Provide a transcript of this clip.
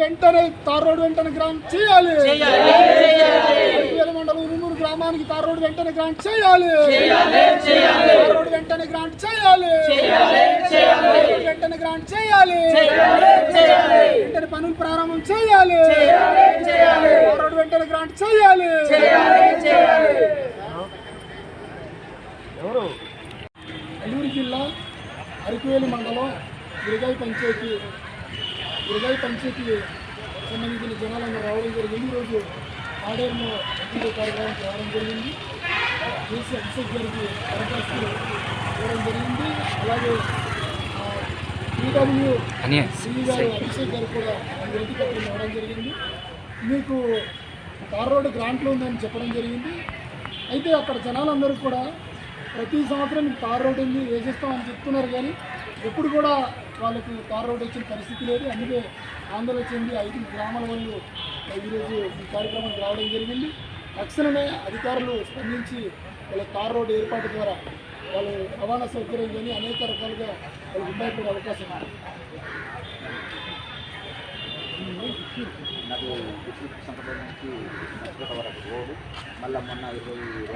వెంటనే tar road వెంటనే grant చేయాలి. మండలం ఉరుమూరు గ్రామానికి తార్ రోడ్డు వెంటనే గ్రాంట్ చేయాలి. తార్ రోడ్డు వెంటనే గ్రాంట్ చేయాలి. వెంటనే గ్రాంట్ చేయాలి. వెంటనే పనులు ప్రారంభం చేయాలి. తార్ రోడ్డు వెంటనే గ్రాంట్ చేయాలి. అల్లూరు జిల్లా అరకువేలి మండలం గిరిగాయి పంచాయతీ సంబంధించిన జనాలందరూ రావడం జరిగింది. ఈరోజు ఆడేరులో అతిథి కార్యక్రమానికి రావడం జరిగింది. కేసీ అభిషేక్ గారికి దరఖాస్తు ఇవ్వడం జరిగింది. అలాగే ఈడబ్ల్యూ సిఈ గారు అభిషేక్ గారు కూడా వినతి పత్రం ఇవ్వడం జరిగింది. మీకు తార్ రోడ్డు గ్రాంట్లు ఉందని చెప్పడం జరిగింది. అయితే అక్కడ జనాలందరూ కూడా ప్రతి సంవత్సరం తార్ రోడ్డు ఉంది వేసేస్తామని చెప్తున్నారు, కానీ ఎప్పుడు కూడా వాళ్ళకు తార్ రోడ్డు వచ్చిన పరిస్థితి లేదు. అందుకే ఆందోళన చెంది 5 గ్రామాల వాళ్ళు ఈరోజు ఈ కార్యక్రమానికి రావడం జరిగింది. తక్షణమే అధికారులు స్పందించి వాళ్ళ తార్ రోడ్డు ఏర్పాటు ద్వారా వాళ్ళు రవాణా సౌకర్యం కానీ అనేక రకాలుగా వాళ్ళు ఇబ్బంది అవకాశం ఉంది.